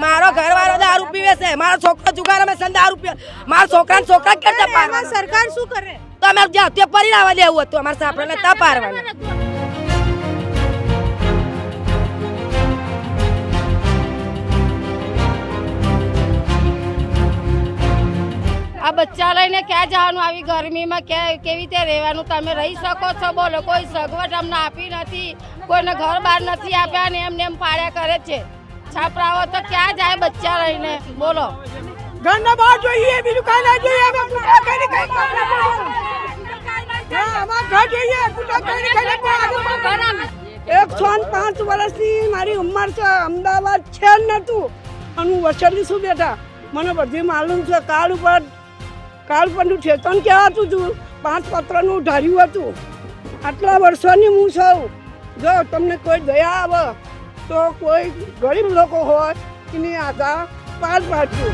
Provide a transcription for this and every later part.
મારો ઘરવાળો દારૂ પીવે છે, મારો છોકરો જુગાર અમે દારૂ પીવે, મારા છોકરા કેતા પારવા સરકાર શું કરે? તો અમે જ્યાં તે પરિણામ લેવું હતું અમારે સાપડાને તા પારવાના. આ બચ્ચા લઈને ક્યાં જવાનું? આવી ગરમીમાં કેવી રીતે રહેવાનું? તમે રહી શકો છો? બોલો. કોઈ સગવડ અમને આપી નથી, કોઈને ઘર બહાર નથી આપ્યા ને એમને એમ પાડ્યા કરે છે. છાપરાઓ તો ક્યાં જાય બચ્ચા લઈને? બોલો. ઘરના બહાર જોઈએ, બીજું કાંઈ ના જોઈએ. અમે કુટા કરી કઈ ઘર જોઈએ, કુટા કરી 105 વર્ષની મારી ઉંમર છે. અમદાવાદ છે જ નતું અને હું વસરથી શું બેઠા મને બધી માલુમ છે. કાળ ઉપરનું ઠેકાણ કહેવાતું હતું, 5 પત્રનું ધાર્યું હતું. આટલા વર્ષોની હું છું. જો તમને કોઈ દયા આવે તો કોઈ ગરીબ લોકો હોય એની આગળ પાર પાડજો.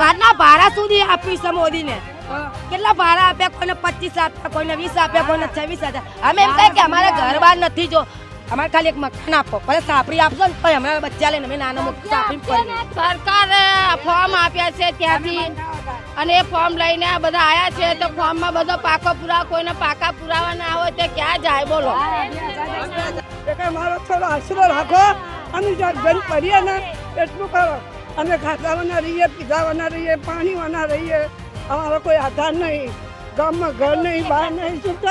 ઘરના ભાડા સુધી આપ્યું છે મોદીને. કેટલા ભાડા આપ્યા? કોઈને 25 આપ્યા, કોઈને 20 આપ્યા, કોઈને 26 આપ્યા. અમે એમ કહે કે અમારે ઘર બાર નથી, જો અમારે ખાલી એક મકાન આપો, ભલે સાપરી આપશો ને તો અમારા બચ્ચા લઈને અમે નાના મોટા સાપરી કરીએ. સરકારે ફોર્મ આપ્યા છે ત્યાંથી, અને એ ફોર્મ લઈને આ બધા આયા છે. તો ફોર્મમાં બધો પાકો પુરાવા, કોઈને પાકા પુરાવા ના હોય તો ક્યાં જાય? બોલો. મારો થોડો આશરો રાખો. અમે જ્યાં ઘર પડીએ ને એટલું કરો. અમે ખાતાવાના રહીએ, પીધાવાના રહીએ, પાણીવાના રહીએ. અમારો કોઈ આધાર નહીં, ગામમાં ઘર નહીં, બહાર નહીં, સુરત.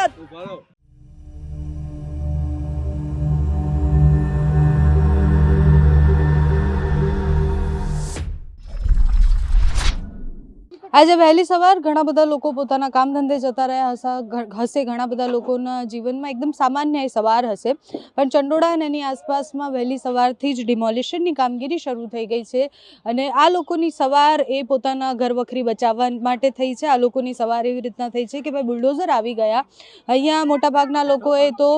આજે વહેલી સવાર ઘણા બધા લોકો પોતાના કામ ધંધે જતા રહ્યા હશે. ઘણા બધા લોકોના જીવનમાં એકદમ સામાન્ય સવાર હશે, પણ ચંડોળા અને એની આસપાસમાં વહેલી સવારથી જ ડિમોલિશનની કામગીરી શરૂ થઈ ગઈ છે. અને આ લોકોની સવાર એ પોતાના ઘર વખરી બચાવવા માટે થઈ છે. આ લોકોની સવાર એવી રીતના થઈ છે કે ભાઈ બુલડોઝર આવી ગયા. અહીંયા મોટાભાગના લોકોએ તો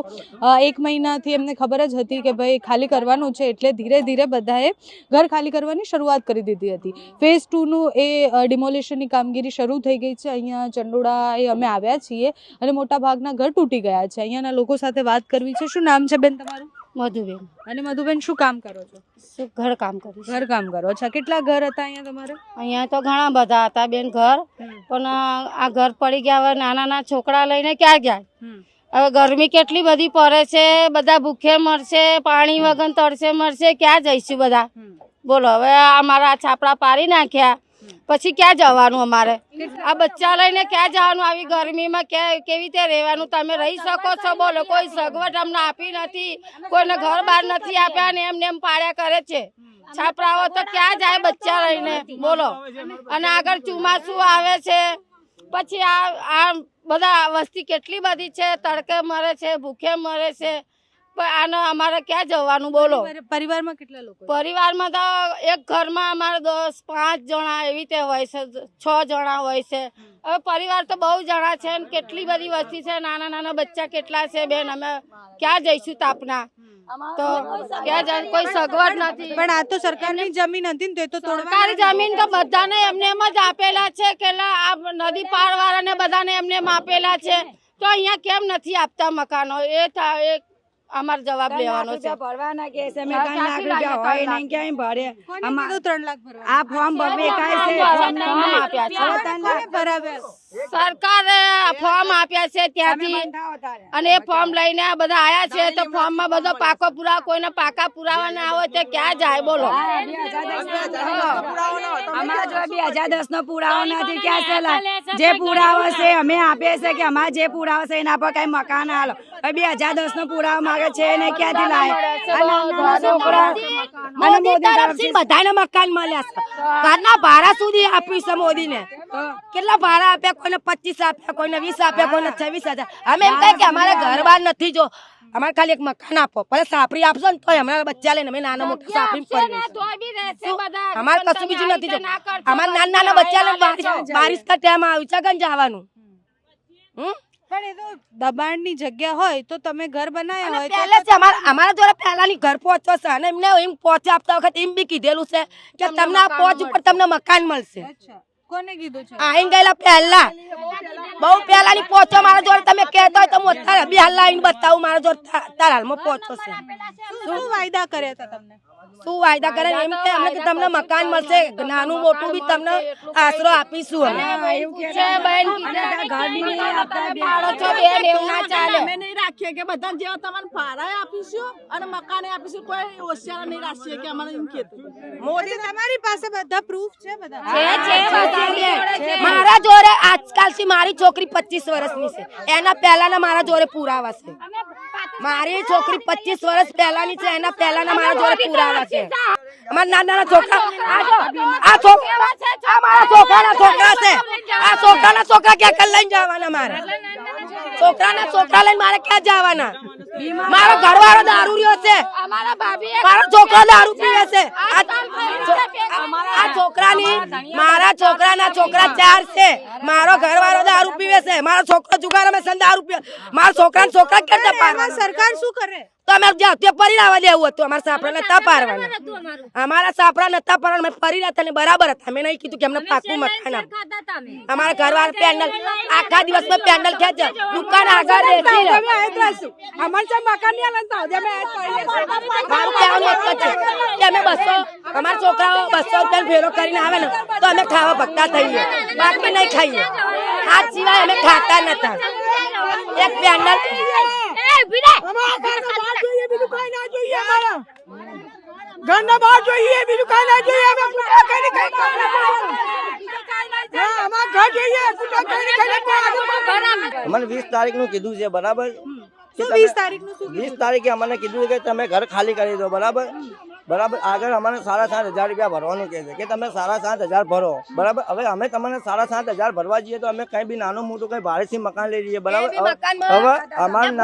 1 મહિનાથી એમને ખબર જ હતી કે ભાઈ ખાલી કરવાનું છે, એટલે ધીરે ધીરે બધાએ ઘર ખાલી કરવાની શરૂઆત કરી દીધી હતી. ફેઝ 2નું એ ડિમોલિશન કામગીરી શરૂ થઈ ગઈ છે. અહીંયા ચંડોળા અમે આવ્યા છીએ અને મોટા ભાગના ઘર તૂટી ગયા છે. અહીંયાના લોકો સાથે વાત કરવી છે. શું નામ છે બેન તમારું? મધુબેન. અને મધુબેન શું કામ કરો છો? ઘર કામ કરું. ઘર કામ કરો. અચ્છા, કેટલા ઘર હતા અહીંયા તમારે? અહીંયા તો ઘણા બધા હતા બેન ઘર, પણ આ ઘર પડી ગયા. હવે નાના છોકરા લઈને ક્યાં જાય? હવે ગરમી કેટલી બધી પડે છે, બધા ભૂખે મરશે, પાણી વગર તરસે મરશે. ક્યાં જઈશું બધા? બોલો. હવે અમારા છાપડા પાડી નાખ્યા, પછી ક્યાં જવાનું? અમારે આ બચ્ચા લઈને ક્યાં જવાનું? આવી ગરમીમાં કેવી રીતે રહેવાનું? તમે રહી શકો છો? બોલો. કોઈ સગવડ અમને આપી નથી, કોઈને ઘર બહાર નથી આપ્યા ને એમને એમ પાડ્યા કરે છે. છાપરાઓ તો ક્યાં જાય બચ્ચા લઈને? બોલો. અને આગળ ચોમાસું આવે છે, પછી આ બધા વસ્તી કેટલી બધી છે, તડકે મરે છે, ભૂખે મરે છે. પણ આને અમારે ક્યાં જવાનું? બોલો. પરિવારમાં કેટલા લોકો? પરિવારમાં તો એક ઘરમાં અમારે 5 જણા એવી રીતે હોય છે, 6 જણા હોય છે. હવે પરિવાર તો બહુ જણા છે ને કેટલી બધી વસ્તી છે. નાના નાના બચ્ચા કેટલા છે બેન? અમે ક્યાં જઈશું તાપના? તો ક્યાં જાય? કોઈ સગવડ નથી. પણ આ તો સરકારની જમીન હતી ને, તો સરકારી જમીન તો બધાને એમને એમ જ આપેલા છે કે આ નદી પાર વાળાને બધાને એમને એમ આપેલા છે. તો અહીંયા કેમ નથી આપતા મકાનો? એ અમાર જવાબ લેવાનો છે. ભરવાના કે છે મે 3 લાખ રૂપિયા હોય નહીં ક્યાંય ભરે. અમાર 3 લાખ ભરવા. આ ફોર્મ ભરવે કાય છે, ફોર્મ આપ્યા છે. 3 લાખ ભરાવ્યા. સરકારે ફોર્મ આપ્યા છે ત્યાંથી, અને એ ફોર્મ લઈને આ બધા આયા છે. તો ફોર્મમાં બધો પાકો પુરાવા, કોઈને પાકા પુરાવા ના હોય તો ક્યાં જાય? બોલો. અમારા જો 2010 નો પુરાવો નથી. ક્યાં ચલા? જે પુરાવો છે અમે આપીએ છે કે અમારા જે પુરાવો છે એના પર કઈ મકાન હાલો. 2010 નો પુરાવો માંગે છે એને ક્યાંથી લાવે? મોદી તરફથી બધાને મકાન મળ્યા છે. ઘરના ભાડા સુધી આપ્યું છે મોદીને. કેટલા ભાડા આપ્યા? કોઈને 25 આપ્યા, કોઈને 20 આપ્યા, કોઈને 26 આપ્યા. અમે એમ કહે કે અમારે ઘર બાર નથી, જો અમારે ખાલી એક મકાન આપો, ભલે સાપરી આપશો ને તો અમારા બચ્ચા લઈને અમે નાના મોટા સાપરી કરીએ. અમારે કશું બીજું નથી. જો અમારા નાના નાના બચ્ચા લઈને બારિશ કા ટાઈમ આવી છે, કઈ જવાનું? પણ એ તો દબાણની જગ્યા હોય તો તમે ઘર બનાવ્યા હોય તો પહેલેથી અમારા જોડે પહેલાની ઘર પહોંચો છે અને એમને એમ પહોંચે આપતા વખત એમ બી કીધેલું છે કે તમને આ પહોંચ ઉપર તમને મકાન મળશે. અચ્છા, કોને કીધું છે? આઈને ગયેલા પહેલા બહુ પહેલાની પહોંચો મારા જોડે તમે કહેતા હોય તો હું અત્યારે બી હાલ આવીને બતાવું મારા જોડે તારા હાલમાં પહોંચો છે. શું વાયદા કર્યા હતા તમને? શું વાયદા કરે એમ કે અમને કે તમને મકાન મળશે, નાનું મોટું બી તમને આશરો આપીશું અમે. અમે નહીં રાખીએ કે બધા જેવા તમને ભાડાએ આપીશું અને મકાને આપીશું, કોઈ હોશિયાર નહીં રાખીએ કે અમારે એમ કહેતું. મોદી તમારી પાસે બધા પ્રૂફ છે? બધા મારા જોડે આજકાલથી મારી છોકરી 25 વર્ષની છે, એના પહેલાના મારા જોડે પુરાવા છે. મારી છોકરી 25 વર્ષ પહેલાની છે, એના પહેલાના મારા જોડે પુરાવા છે. અમારા નાના છોકરા આ મારા છોકરાના છોકરા છે. આ છોકરાના છોકરા ક્યાં લઈને જવાના? મારે છોકરાના છોકરા લઈને મારે ક્યાં જવાના? મારો ઘરવાળો દારૂ રહ્યો છે, મારો છોકરો દારૂ પીવે છે. આ છોકરાની મારા છોકરાના છોકરા 4 છે, મારો ઘરવાળો દારૂ પીવે છે, મારો છોકરો જુગાર અમે દારૂ પીવે. મારા છોકરાના છોકરા કેટલા પારવાના? સરકાર શું કરે? તો અમે તે પરી લાવવા દેવું હતું. અમારા સાપડા નતા પારવાના, અમારા સાપડા નતા પારવાના. અમે પરી રહ્યા હતા બરાબર હતા. અમે નહીં કીધું કે અમને પાકું મકાન આપો. અમારા ઘરવાળા પેન્ડલ આખા દિવસમાં પેન્ડલ ખેંચે, દુકાન આગળ બેસી રહે. અમારે મકાન નહીં આલતા મારું કહેવાનું એક જ છે કે અમે 200 અમારા છોકરાઓ 200 રૂપિયા ફેરો કરીને આવે ને તો અમે ખાવા ભગતા થઈએ, બાકી નહીં ખાઈએ. આ સિવાય અમે ખાતા નતા. એક પેન્ડલ ઘરના બહાર જોઈએ, બીજું કઈ ના જોઈએ. અમને 20 તારીખનું કીધું છે બરાબર. 20 તારીખનું શું? 20 તારીખે અમને કીધું છે કે તમે ઘર ખાલી કરી દો બરાબર. બરાબર આગળ અમને 7,500 રૂપિયા ભરવાનું કહે છે કે તમે 7,500 ભરો બરાબર. હવે અમે તમને 7,500 ભરવા જઈએ તો અમે કઈ બી નાનું મોટું કઈ ભાડેથી મકાન લઈ લઈએ બરાબર. હવે અમારું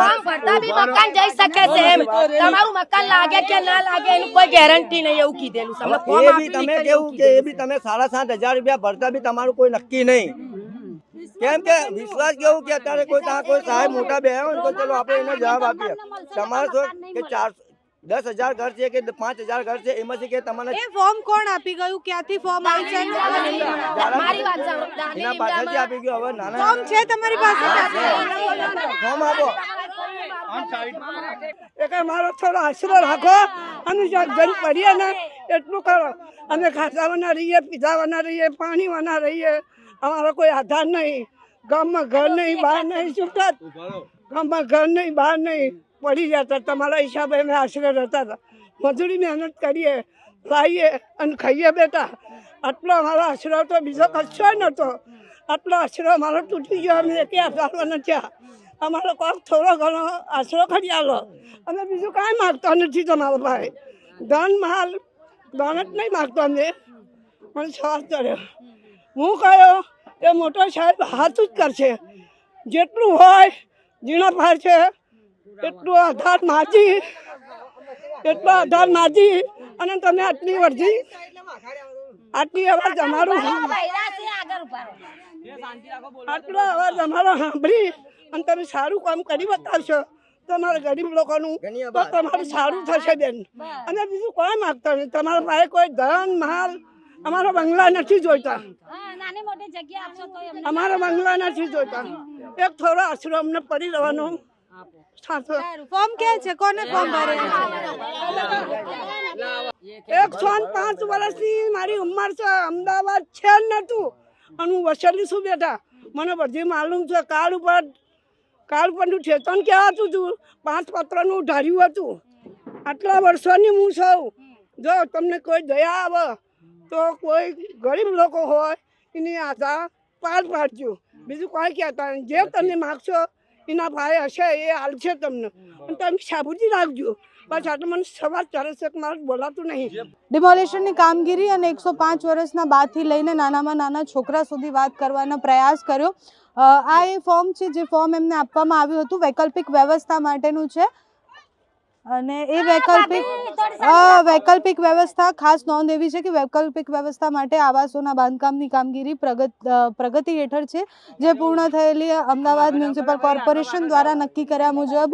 મકાન જઈ શકે છે એમ. તમારું મકાન લાગે કે ના લાગે એનું કોઈ ગેરંટી નહીં એવું કીધેલું છે. એ બી તમે કેવું કે એ બી તમે 7,500 રૂપિયા ભરતા બી તમારું કોઈ નક્કી નહીં. કેમ કે વિશ્વાસ કેવું કે અત્યારે કોઈ સાહેબ મોટા બે હોય તો ચલો આપણે એને જવાબ આપીએ. તમારે કે 10,000 ઘર છે કે 5,000 ઘર છે એમાંથી કે તમને એ ફોર્મ કોણ આપી ગયું? ક્યાંથી ફોર્મ આવ્યું છે? એના પાછળથી આપી ગયો. હવે નાના ફોર્મ છે તમારી પાસે? ફોર્મ આપો. એક મારો થોડો આશરો રાખો અને જન પડીએ ને એટલું કરો. અમે ખાસાવાના રહીએ, પીધાવાના રહીએ, પાણીવાના રહીએ. અમારો કોઈ આધાર નહીં. ગામમાં ઘર નહીં, બહાર નહીં. છૂટત ગામમાં ઘર નહીં, બહાર નહીં. પડી જતા તમારા હિસાબે અમે આશરે રહેતા હતા. મજૂરી મહેનત કરીએ, લાવીએ અને ખાઈએ બેટા. આટલો અમારો આશરો તો બીજો કશો નહોતો. આટલો આશરો અમારો તૂટી ગયો. અમે એકે આધારવાના થયા. અમારો કોક થોડો ઘણો આશરો ખરી આલો. અમે બીજું કાંઈ માગતા નથી તમારા ભાઈ. ધન માલ ધન જ નહીં માગતો. અમે મને શ્વાસ કર્યો. હું કયો એ મોટો સાહેબ હાથ જ કરશે. જેટલું હોય જીણા પાર છે એટલો આધાર માજી અને તમે આટલી વર્ધી આટલી અવાજ અમારો આટલો અવાજ અમારો સાંભળી અને તમે સારું કામ કરી બતાવશો તમારા ગરીબ લોકોનું તો તમારું સારું થશે બેન. અને બીજું કોઈ માગતા નહીં. તમારા પાસે કોઈ ધન માલ અમારા બંગલા નથી જોઈતા. અમારા બંગલા નથી જોઈતા. એક થોડો આશરો અમને પડી રહેવાનો. ફોર્મ ક્યાં છે? કોને ફોર્મ ભરેલું છે? 105 વર્ષની મારી ઉંમર છે. અમદાવાદ છે નતું અને હું વસેલી છું બેટા. મને બધી માલુમ છે. કાર્ડ ઉપરનું ઠેકાણ કહેવાતું હતું. 5 પત્રનું ધાર્યું હતું. આટલા વર્ષોની હું છું. જો તમને કોઈ દયા આવે તો કોઈ ગરીબ લોકો હોય એની આશા પાર પાડજો. બીજું કોઈ કહેતા નહીં. જે તમે માગશો એના ભાઈ હશે એ હાલશે તમને. અને તમે સાબુજી રાખજો. બસ આટલું મને સવાર ચાલે છે મારે બોલાતું નહીં. ડિમોલિશનની કામગીરી અને 105 વર્ષના બાથી લઈને નાનામાં નાના છોકરા સુધી વાત કરવાનો પ્રયાસ કર્યો. આ એ ફોર્મ છે જે ફોર્મ એમને આપવામાં આવ્યું હતું. વૈકલ્પિક વ્યવસ્થા માટેનું છે. અને એ વૈકલ્પિક વ્યવસ્થા ખાસ નોંધ એવી છે કે વૈકલ્પિક વ્યવસ્થા માટે આવાસોના બાંધકામની કામગીરી પ્રગતિ હેઠળ છે, જે પૂર્ણ થયેલી અમદાવાદ મ્યુનિસિપલ કોર્પોરેશન દ્વારા નક્કી કર્યા મુજબ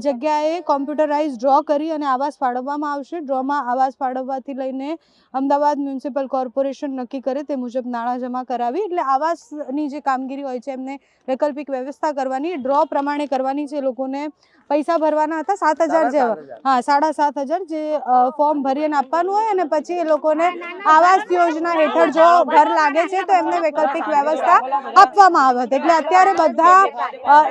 જગ્યાએ કોમ્પ્યુટરાઇઝ ડ્રો કરી અને આવાસ ફાળવવામાં આવશે. ડ્રોમાં આવાસ ફાળવવાથી લઈને અમદાવાદ મ્યુનિસિપલ કોર્પોરેશન નક્કી કરે તે મુજબ નાણાં જમા કરાવી, એટલે આવાસની જે કામગીરી હોય છે એમને વૈકલ્પિક વ્યવસ્થા કરવાની, ડ્રો પ્રમાણે કરવાની છે. લોકોને પૈસા ભરવાના હતા 7,000 જેવા, હા 7,500 જે ફોર્મ ભરીને આપવાનું હોય અને પછી એ લોકોને આવાસ યોજના હેઠળ જો ઘર લાગે છે તો એમને વૈકલ્પિક વ્યવસ્થા આપવામાં આવે. એટલે અત્યારે બધા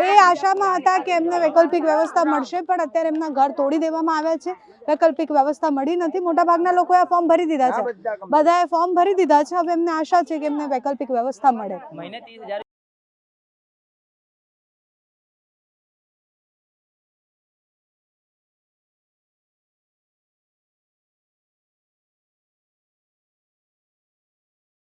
એ આશામાં હતા કે એમને વૈકલ્પિક વ્યવસ્થા મળશે, પણ અત્યારે એમના ઘર તોડી દેવામાં આવ્યા છે. વૈકલ્પિક વ્યવસ્થા મળી નથી. મોટાભાગના લોકોએ આ ફોર્મ ભરી દીધા છે, બધાએ ફોર્મ ભરી દીધા છે. હવે એમને આશા છે કે એમને વૈકલ્પિક વ્યવસ્થા મળે.